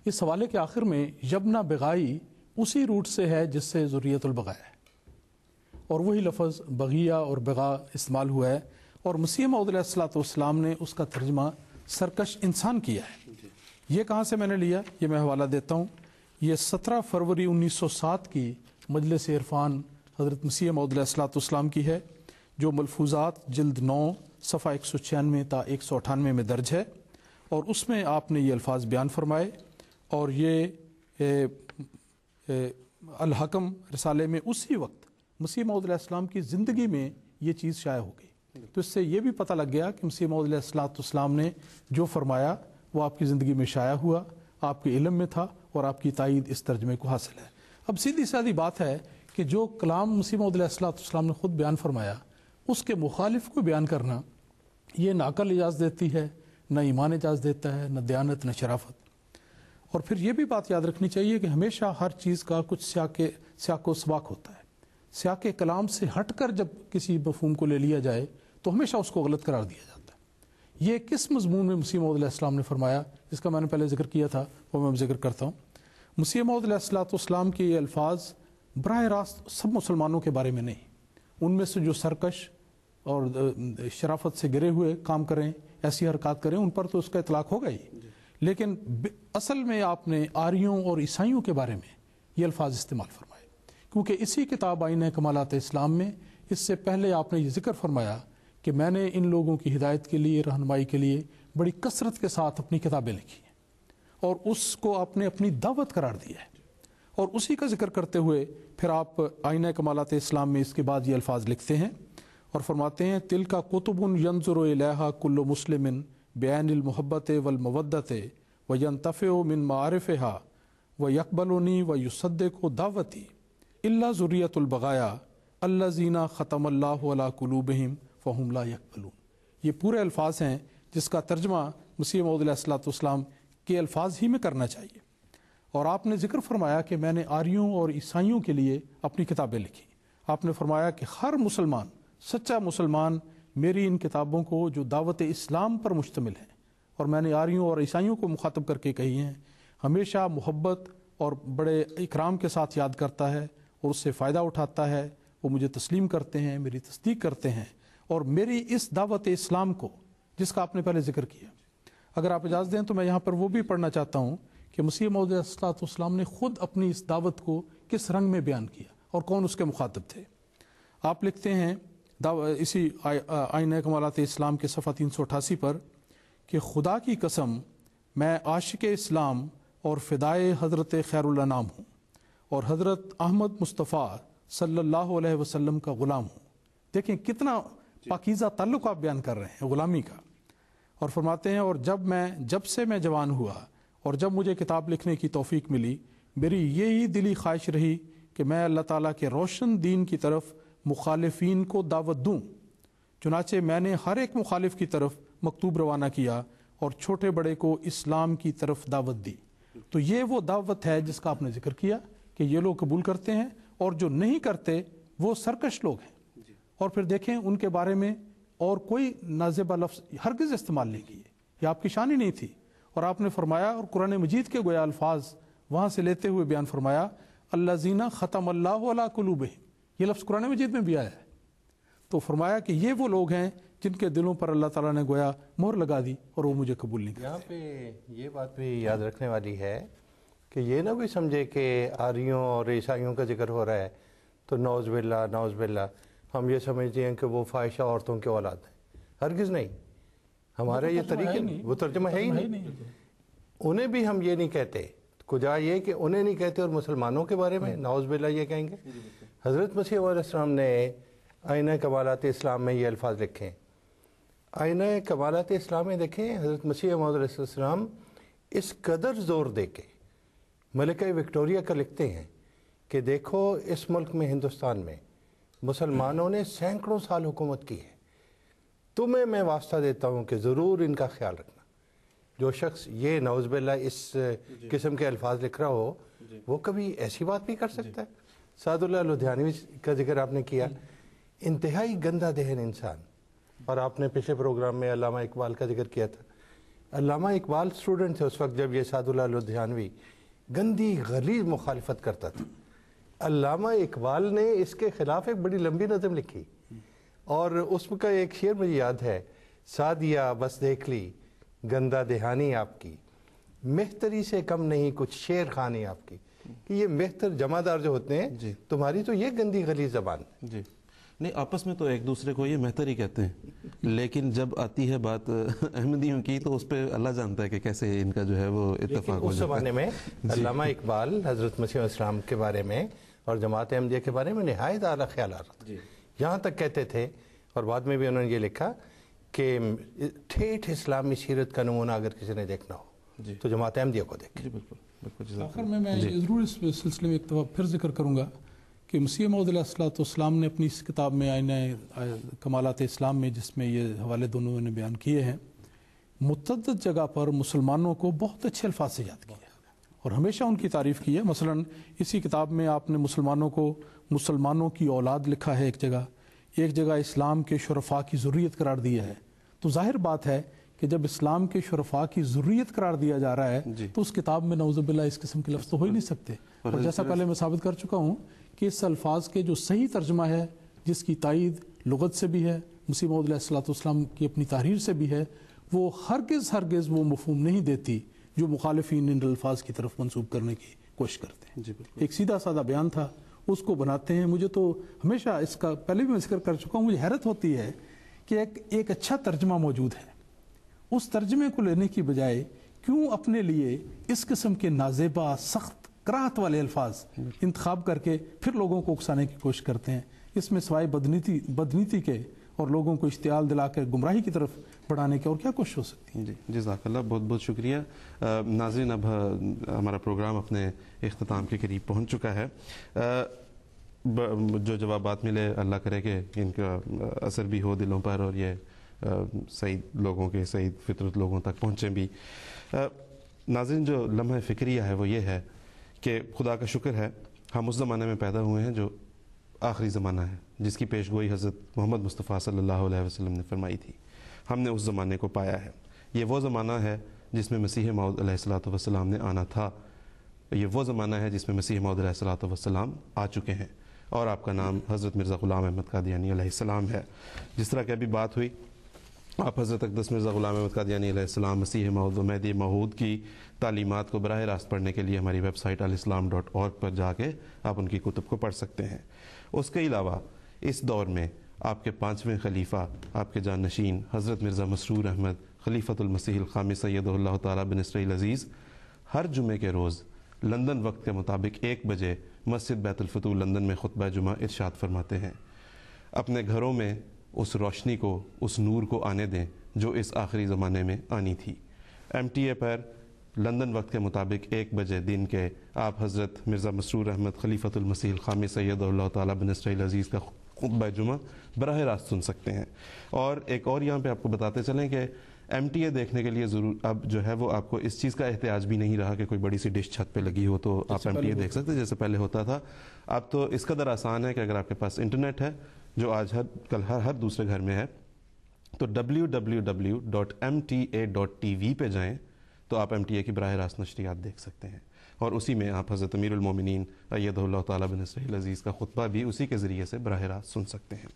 اس حوالے کے آخر میں یبنا بغائی اسی روٹ سے ہے جس سے ذریت البغا ہے، اور وہی لفظ بغیہ اور بغا استعمال ہوا ہے، اور مسیح موعود علیہ الصلوۃ والسلام نے اس کا ترجمہ سرکش انسان کیا ہے۔ یہ کہاں سے میں نے لیا، یہ میں حوالہ دیتا ہوں، یہ 17 فروری 1907 کی مجلس عرفان حضرت مسیح موعود علیہ الصلوۃ والسلام کی ہے، جو ملفوظات جلد 9 صفحہ 196 تا 198 میں درج ہے، اور اس میں آپ نے یہ الفاظ بیان فرمائے، اور یہ الحکم رسالے میں اسی وقت مسیح موعود علیہ السلام کی زندگی میں یہ چیز شائع ہو گئی، تو اس سے یہ بھی پتہ لگ گیا کہ مسیح موعود علیہ الصلوۃ والسلام نے جو فرمایا وہ آپ کی زندگی میں شائع ہوا، آپ کے علم میں تھا، اور آپ کی تائید اس ترجمے کو حاصل ہے۔ اب سیدھی سادی بات ہے کہ جو کلام مسیح موعود علیہ الصلوۃ والسلام نے خود بیان فرمایا، اس کے مخالف کو بیان کرنا یہ نہ عقل اجازت دیتی ہے، نہ ایمان اجازت دیتا ہے، نہ دیانت، نہ شرافت۔ اور پھر یہ بھی بات یاد رکھنی چاہیے کہ ہمیشہ ہر چیز کا کچھ سیاق و سباق ہوتا ہے۔ سیاق کلام سے ہٹ کر جب کسی مفہوم کو لے لیا جائے تو ہمیشہ اس کو غلط قرار دیا جاتا ہے۔ یہ کس مضمون میں مسیح موعود علیہ السلام نے فرمایا، جس کا میں نے پہلے ذکر کیا تھا، وہ میں ذکر کرتا ہوں۔ مسیح موعود علیہ الصلوۃ والسلام کے یہ الفاظ براہ راست سب مسلمانوں کے بارے میں نہیں، ان میں سے جو سرکش اور شرافت سے گرے ہوئے کام کریں، ایسی حرکات کریں، ان پر تو اس کا اطلاق ہوگا ہی، لیکن اصل میں آپ نے آریوں اور عیسائیوں کے بارے میں یہ الفاظ استعمال فرمائے، کیونکہ اسی کتاب آئینہ کمالات اسلام میں اس سے پہلے آپ نے یہ ذکر فرمایا کہ میں نے ان لوگوں کی ہدایت کے لیے، رہنمائی کے لیے بڑی کثرت کے ساتھ اپنی کتابیں لکھی ہیں، اور اس کو آپ نے اپنی دعوت قرار دیا ہے، اور اسی کا ذکر کرتے ہوئے پھر آپ آئینہ کمالات اسلام میں اس کے بعد یہ الفاظ لکھتے ہیں اور فرماتے ہیں تلک کتب ینظر الیہا کل مسلم بعین المحبت والمودت وینتفع من معارفہا ویقبلنی ویصدق دعوتی الا ذریۃ البغایا الذین ختم اللہ علی قلوبہم فہم لا یقبلون۔ یہ پورے الفاظ ہیں جس کا ترجمہ مسیح موعود علیہ الصلوۃ والسلام کے الفاظ ہی میں کرنا چاہیے، اور آپ نے ذکر فرمایا کہ میں نے آریوں اور عیسائیوں کے لیے اپنی کتابیں لکھی۔ آپ نے فرمایا کہ ہر مسلمان، سچا مسلمان میری ان کتابوں کو جو دعوت اسلام پر مشتمل ہیں، اور میں نے آریوں اور عیسائیوں کو مخاطب کر کے کہی ہیں، ہمیشہ محبت اور بڑے اکرام کے ساتھ یاد کرتا ہے اور اس سے فائدہ اٹھاتا ہے، وہ مجھے تسلیم کرتے ہیں، میری تصدیق کرتے ہیں، اور میری اس دعوت اسلام کو جس کا آپ نے پہلے ذکر کیا، اگر آپ اجازت دیں تو میں یہاں پر وہ بھی پڑھنا چاہتا ہوں کہ مسیح موعود علیہ الصلوۃ والسلام نے خود اپنی اس دعوت کو کس رنگ میں بیان کیا اور کون اس کے مخاطب تھے۔ آپ لکھتے ہیں اسی آئینہ کمالات اسلام کے صفحہ 388 پر کہ خدا کی قسم میں عاشق اسلام اور فدائے حضرت خیر الانام ہوں، اور حضرت احمد مصطفیٰ صلی اللہ علیہ وسلم کا غلام ہوں۔ دیکھیں کتنا پاکیزہ تعلق آپ بیان کر رہے ہیں غلامی کا، اور فرماتے ہیں اور جب سے میں جوان ہوا اور جب مجھے کتاب لکھنے کی توفیق ملی، میری یہی دلی خواہش رہی کہ میں اللہ تعالیٰ کے روشن دین کی طرف مخالفین کو دعوت دوں، چنانچہ میں نے ہر ایک مخالف کی طرف مکتوب روانہ کیا اور چھوٹے بڑے کو اسلام کی طرف دعوت دی۔ تو یہ وہ دعوت ہے جس کا آپ نے ذکر کیا کہ یہ لوگ قبول کرتے ہیں، اور جو نہیں کرتے وہ سرکش لوگ ہیں۔ اور پھر دیکھیں ان کے بارے میں اور کوئی نازیبہ لفظ ہرگز استعمال نہیں کیے، یہ آپ کی شان ہی نہیں تھی، اور آپ نے فرمایا، اور قرآن مجید کے گویا الفاظ وہاں سے لیتے ہوئے بیان فرمایا الذین ختم اللہ علی قلوبہم، یہ لفظ قرآن مجید میں بھی آیا ہے، تو فرمایا کہ یہ وہ لوگ ہیں جن کے دلوں پر اللہ تعالیٰ نے گویا مہر لگا دی اور وہ مجھے قبول نہیں کرتے۔ یہاں پہ یہ بات بھی یاد رکھنے والی ہے کہ یہ نہ کوئی سمجھے کہ آریوں اور عیسائیوں کا ذکر ہو رہا ہے تو نعوذ باللہ ہم یہ سمجھتے ہیں کہ وہ فاحشہ عورتوں کے اولاد ہیں، ہرگز نہیں، ہمارا یہ طریقہ نہیں، وہ ترجمہ ہے ہی نہیں، انہیں بھی ہم یہ نہیں کہتے، کجا یہ کہ انہیں نہیں کہتے اور مسلمانوں کے بارے میں نعوذ باللہ یہ کہیں گے۔ حضرت مسیح علیہ السلام نے آئینہ کمالات اسلام میں یہ الفاظ لکھے ہیں۔ آئینہ کمالات اسلام میں دیکھیں حضرت مسیح علیہ السلام اس قدر زور دے کے ملکہ وکٹوریہ کا لکھتے ہیں کہ دیکھو اس ملک میں، ہندوستان میں مسلمانوں نے سینکڑوں سال حکومت کی ہے، تمہیں میں واسطہ دیتا ہوں کہ ضرور ان کا خیال رکھنا۔ جو شخص یہ نعوذ باللہ اس قسم کے الفاظ لکھ رہا ہو وہ کبھی ایسی بات بھی کر سکتا ہے؟ سعد اللہ لدھیانوی کا ذکر آپ نے کیا، انتہائی گندہ ذہن انسان، اور آپ نے پچھلے پروگرام میں علامہ اقبال کا ذکر کیا تھا علامہ اقبال اسٹوڈنٹ تھے اس وقت جب یہ سعد اللہ لدھیانوی گندی غلیظ مخالفت کرتا تھا. علامہ اقبال نے اس کے خلاف ایک بڑی لمبی نظم لکھی اور اس کا ایک شعر مجھے یاد ہے، سعدیہ بس دیکھ لی گندا دہانی آپ کی، مہتری سے کم نہیں کچھ شیر خانی آپ کی. کہ یہ مہتر جمعدار جو ہوتے ہیں تمہاری تو یہ گندی غلیظ زبان. جی نہیں، آپس میں تو ایک دوسرے کو یہ مہتر ہی کہتے ہیں، لیکن جب آتی ہے بات احمدیوں کی تو اس پہ اللہ جانتا ہے کہ کیسے ان کا جو ہے وہ اتفاق ہو اس جاتا ہے. زمانے میں علامہ اقبال حضرت مسیح علیہ السلام کے بارے میں اور جماعت احمدیہ کے بارے میں نہایت اعلیٰ خیالات، یہاں تک کہتے تھے اور بعد میں بھی انہوں نے یہ لکھا کہ ٹھیٹھ اسلامی سیرت کا نمونہ اگر کسی نے دیکھنا ہو تو جماعت احمدیہ کو دیکھے. جی بالکل بالکل. آخر میں ضرور اس سلسلے میں ایک دفعہ پھر ذکر کروں گا کہ مسیح موعود علیہ السلام نے اپنی اس کتاب میں آئینہ کمالات اسلام میں، جس میں یہ حوالے دونوں نے بیان کیے ہیں، متعدد جگہ پر مسلمانوں کو بہت اچھے الفاظ سے یاد کیا اور ہمیشہ ان کی تعریف کی ہے. مثلا اسی کتاب میں آپ نے مسلمانوں کو مسلمانوں کی اولاد لکھا ہے ایک جگہ اسلام کے شرفاء کی ذریت قرار دیا ہے. تو ظاہر بات ہے کہ جب اسلام کے شرفاء کی ذریت قرار دیا جا رہا ہے تو اس کتاب میں نعوذ باللہ اس قسم کے لفظ تو ہو ہی نہیں سکتے. اور جیسا پہلے میں ثابت کر چکا ہوں کہ اس الفاظ کے جو صحیح ترجمہ ہے، جس کی تائید لغت سے بھی ہے، مسیح موعود علیہ السلام کی اپنی تحریر سے بھی ہے، وہ ہرگز وہ مفہوم نہیں دیتی جو مخالفین ان الفاظ کی طرف منسوب کرنے کی کوشش کرتے ہیں. ایک سیدھا سادہ بیان تھا، اس کو بناتے ہیں. مجھے تو ہمیشہ اس کا پہلے بھی میں ذکر کر چکا ہوں، مجھے حیرت ہوتی ہے کہ ایک اچھا ترجمہ موجود ہے، اس ترجمے کو لینے کی بجائے کیوں اپنے لیے اس قسم کے نازیبا سخت کراہت والے الفاظ انتخاب کر کے پھر لوگوں کو اکسانے کی کوشش کرتے ہیں. اس میں سوائے بدنیتی کے اور لوگوں کو اشتعال دلا کر گمراہی کی طرف بڑھانے کے اور کیا کوشش ہو سکتی ہے. جی جزاک اللہ، بہت بہت شکریہ. ناظرین، اب ہمارا پروگرام اپنے اختتام کے قریب پہنچ چکا ہے. جو جوابات ملے اللہ کرے کہ ان کا اثر بھی ہو دلوں پر اور یہ سعید لوگوں کے سعید فطرت لوگوں تک پہنچیں بھی. ناظرین، جو لمحہ فکریہ ہے وہ یہ ہے کہ خدا کا شکر ہے ہم اس زمانے میں پیدا ہوئے ہیں جو آخری زمانہ ہے، جس کی پیش گوئی حضرت محمد مصطفیٰ صلی اللہ علیہ وسلم نے فرمائی تھی. ہم نے اس زمانے کو پایا ہے. یہ وہ زمانہ ہے جس میں مسیح موعود علیہ السلام نے آنا تھا. یہ وہ زمانہ ہے جس میں مسیح موعود علیہ السلام آ چکے ہیں اور آپ کا نام حضرت مرزا غلام احمد قادیانی علیہ السلام ہے. جس طرح کہ ابھی بات ہوئی، آپ حضرت اقدس مرزا غلام احمد قادیانی علیہ السلام مسیح موعود و مہدی موعود کی تعلیمات کو براہ راست پڑھنے کے لیے ہماری ویب سائٹ alislam.org پر جا کے آپ ان کی کتب کو پڑھ سکتے ہیں. اس کے علاوہ اس دور میں آپ کے 5ویں خلیفہ، آپ کے جانشین حضرت مرزا مسرور احمد خلیفۃ المسیح الخامس سید اللہ تعالیٰ بن اسرائیل عزیز ہر جمعے کے روز لندن وقت کے مطابق 1 بجے مسجد بیت الفتوح لندن میں خطبہ جمعہ ارشاد فرماتے ہیں. اپنے گھروں میں اس روشنی کو، اس نور کو آنے دیں جو اس آخری زمانے میں آنی تھی. MTA پر لندن وقت کے مطابق 1 بجے دن کے آپ حضرت مرزا مسرور احمد خلیفۃ المسیح الخامس سید اللہ تعالیٰ بن اسرائیل عزیز کا خطبہ جمعہ براہ راست سن سکتے ہیں. اور ایک اور یہاں پہ آپ کو بتاتے چلیں کہ MTA دیکھنے کے لیے ضرور اب جو ہے وہ آپ کو اس چیز کا احتیاج بھی نہیں رہا کہ کوئی بڑی سی ڈش چھت پہ لگی ہو تو آپ MTA دیکھ سکتے جیسے پہلے ہوتا تھا. اب تو اس قدر آسان ہے کہ اگر آپ کے پاس انٹرنیٹ ہے، جو آج کل ہر دوسرے گھر میں ہے، تو www.mta.tv پہ جائیں تو آپ MTA کی براہ راست نشریات دیکھ سکتے ہیں اور اسی میں آپ حضرت امیر المومنین ایدہ اللہ تعالیٰ بن اسرائیل عزیز کا خطبہ بھی اسی کے ذریعے سے براہ راست سن سکتے ہیں.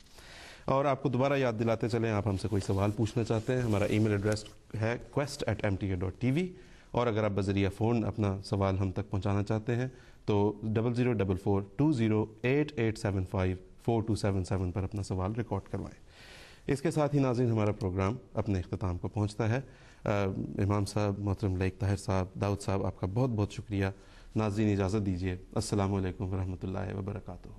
اور آپ کو دوبارہ یاد دلاتے چلیں، آپ ہم سے کوئی سوال پوچھنا چاہتے ہیں، ہمارا ای میل ایڈریس ہے quest@mta.tv، اور اگر آپ بذریعہ فون اپنا سوال ہم تک پہنچانا چاہتے ہیں تو 00442088754277 پر اپنا سوال ریکارڈ کروائیں. اس کے ساتھ ہی ناظرین ہمارا پروگرام اپنے اختتام کو پہنچتا ہے. امام صاحب، محترم لائق طاہر صاحب، داؤد صاحب، آپ کا بہت بہت شکریہ. ناظرین اجازت دیجیے. السلام علیکم ورحمۃ اللہ وبرکاتہ.